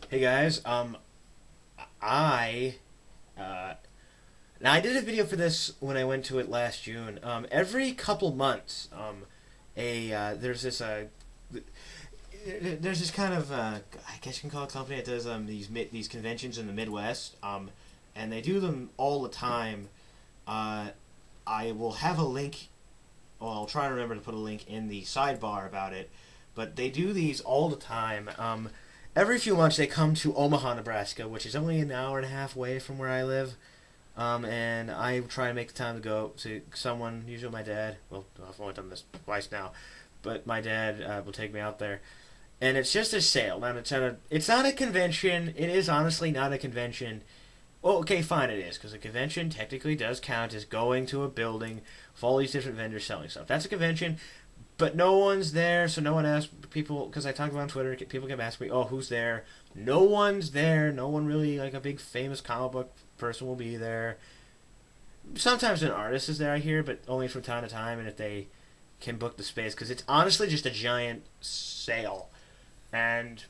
Hey guys, I uh, now I did a video for this when I went to it last June. Every couple months, a there's this kind of I guess you can call it a company that does these conventions in the Midwest, and they do them all the time. Uh, I will have a link. Well, I'll try to remember to put a link in the sidebar about it. But they do these all the time. Every few months they come to Omaha, Nebraska, which is only an hour and a half away from where I live. And I try to make the time to go to someone, usually my dad. Well, I've only done this twice now, but my dad will take me out there. And it's just a sale. Now it's not a convention. It is honestly not a convention. Well, okay, fine, it is, because a convention technically does count as going to a building with all these different vendors selling stuff. That's a convention, but no one's there, so no one asks people, because I talk about on Twitter, people keep asking me, oh, who's there? No one's there. No one really, like a big famous comic book person will be there. Sometimes an artist is there, I hear, but only from time to time, and if they can book the space, because it's honestly just a giant sale. And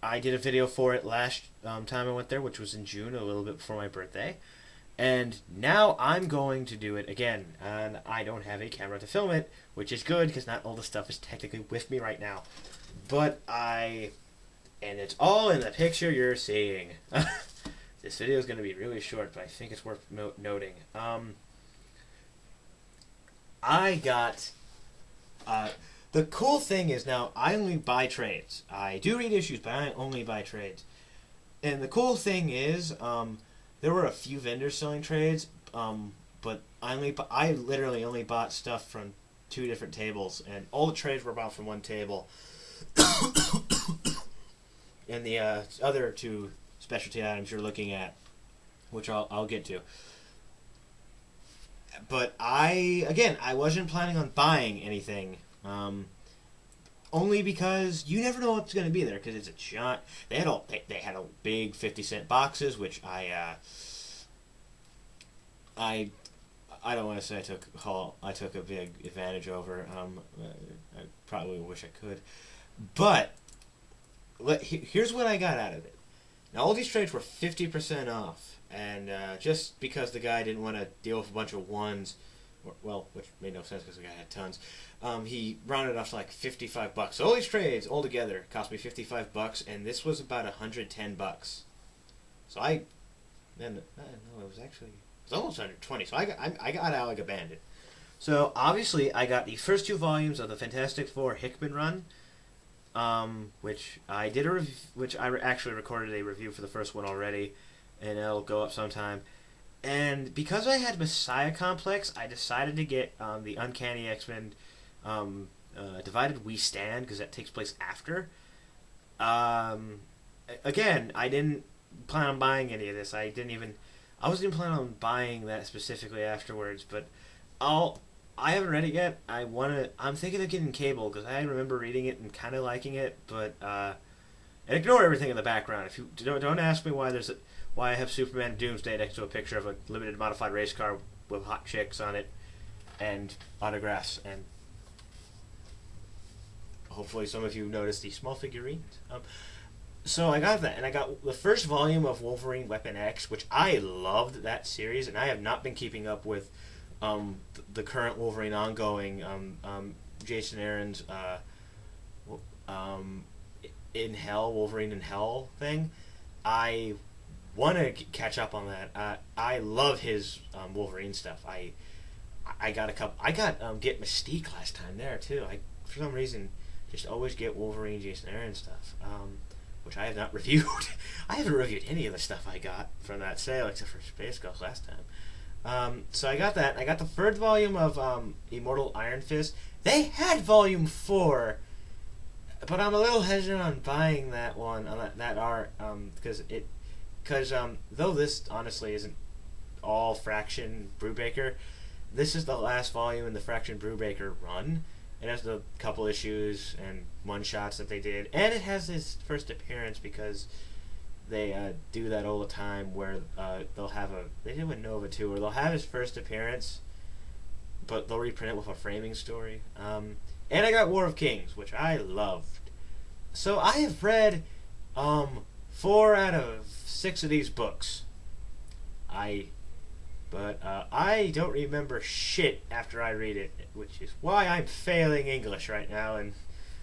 I did a video for it last time I went there, which was in June, a little bit before my birthday. And now I'm going to do it again. And I don't have a camera to film it, which is good because not all the stuff is technically with me right now. But and it's all in the picture you're seeing. This video is going to be really short, but I think it's worth noting. I got the cool thing is now I only buy trades. I do read issues, but I only buy trades. And the cool thing is, there were a few vendors selling trades, but I literally only bought stuff from two different tables, and all the trades were bought from one table. And the other two specialty items you're looking at, which I'll get to. But I wasn't planning on buying anything. Only because you never know what's going to be there, because it's a giant. They had a big 50-cent boxes, which I don't want to say I took a big advantage over. I probably wish I could, but here's what I got out of it. Now all these trades were 50% off, and just because the guy didn't want to deal with a bunch of ones. Well, which made no sense because the guy had tons. He rounded off to like $55. So all these trades all together cost me $55, and this was about $110. So it was almost 120. So I got out like a bandit. So obviously I got the first two volumes of the Fantastic Four Hickman run, which I did which I actually recorded a review for the first one already, and it'll go up sometime. And because I had Messiah Complex, I decided to get the Uncanny X-Men Divided We Stand, because that takes place after. Again, I didn't plan on buying any of this. I wasn't even planning on buying that specifically afterwards, but I haven't read it yet. I'm thinking of getting Cable, because I remember reading it and kind of liking it, but and ignore everything in the background. If you don't ask me why I have Superman Doomsday next to a picture of a limited modified race car with hot chicks on it and autographs, and hopefully some of you noticed the small figurines. So I got that, and I got the first volume of Wolverine Weapon X, which I loved that series, and I have not been keeping up with the current Wolverine ongoing, Jason Aaron's in Hell, Wolverine in Hell thing. I want to catch up on that. I love his Wolverine stuff. I got Get Mystique last time there too. I for some reason just always get Wolverine, Jason Aaron stuff, which I have not reviewed. I haven't reviewed any of the stuff I got from that sale except for Space Ghost last time. So I got that. I got the third volume of Immortal Iron Fist. They had volume 4. But I'm a little hesitant on buying that one, that art, because though this honestly isn't all Fraction Brubaker, this is the last volume in the Fraction Brubaker run. It has a couple issues and one-shots that they did, and it has his first appearance, because they do that all the time, where they did with Nova too, where they'll have his first appearance, but they'll reprint it with a framing story. And I got War of Kings, which I loved. So I have read 4 out of 6 of these books. I don't remember shit after I read it, which is why I'm failing English right now in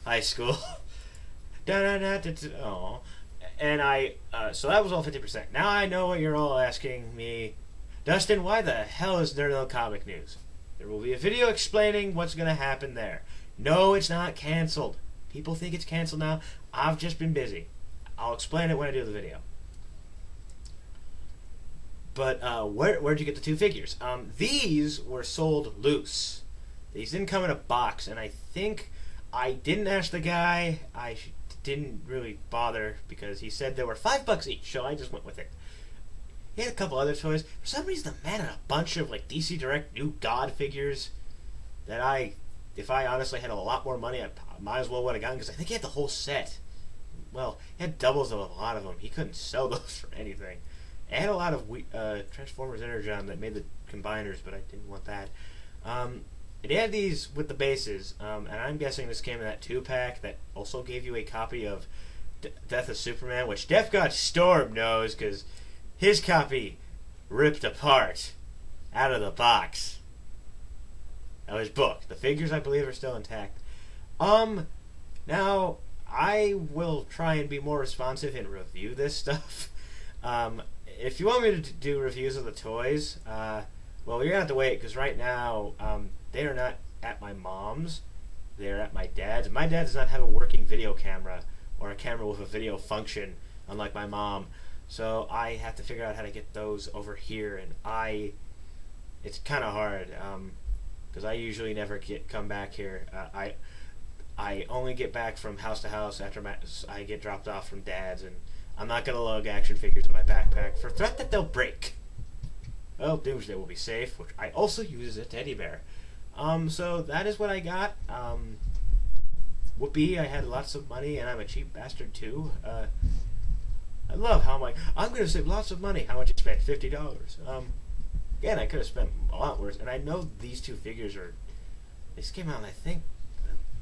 high school. Oh, and so that was all 50%. Now I know what you're all asking me, Dustin. Why the hell is there no comic news? There will be a video explaining what's gonna happen there. No, it's not canceled. People think it's canceled now. I've just been busy. I'll explain it when I do the video. But where'd you get the 2 figures? These were sold loose. These didn't come in a box, and I think I didn't ask the guy. I didn't really bother because he said they were $5 each, so I just went with it. He had a couple other toys. For some reason, the man had a bunch of like DC Direct New God figures that if I honestly had a lot more money, I might as well would have gotten, because I think he had the whole set. Well, he had doubles of a lot of them. He couldn't sell those for anything. It had a lot of Transformers Energon that made the combiners, but I didn't want that. It had these with the bases, and I'm guessing this came in that 2-pack that also gave you a copy of Death of Superman, which Def God Storm knows, because his copy ripped apart out of the box of his book. The figures, I believe, are still intact. Now, I will try and be more responsive and review this stuff. If you want me to do reviews of the toys, well, you're going to have to wait, because right now, they are not at my mom's. They're at my dad's. My dad does not have a working video camera, or a camera with a video function, unlike my mom. So I have to figure out how to get those over here, and it's kind of hard, because I usually never come back here. I only get back from house to house after I get dropped off from dad's, and I'm not going to lug action figures in my backpack for threat that they'll break. Well, Doomsday will be safe, which I also use as a teddy bear. So that is what I got. Whoopee, I had lots of money, and I'm a cheap bastard too. I love how I'm going to save lots of money. How much I spent? $50. Again, I could have spent a lot worse, and I know these 2 figures these came out, and I think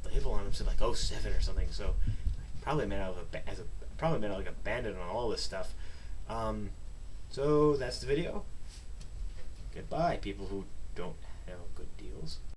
the label on them said like 07 or something, so I probably made out like a bandit on all this stuff. So that's the video. Goodbye, people who don't have good deals.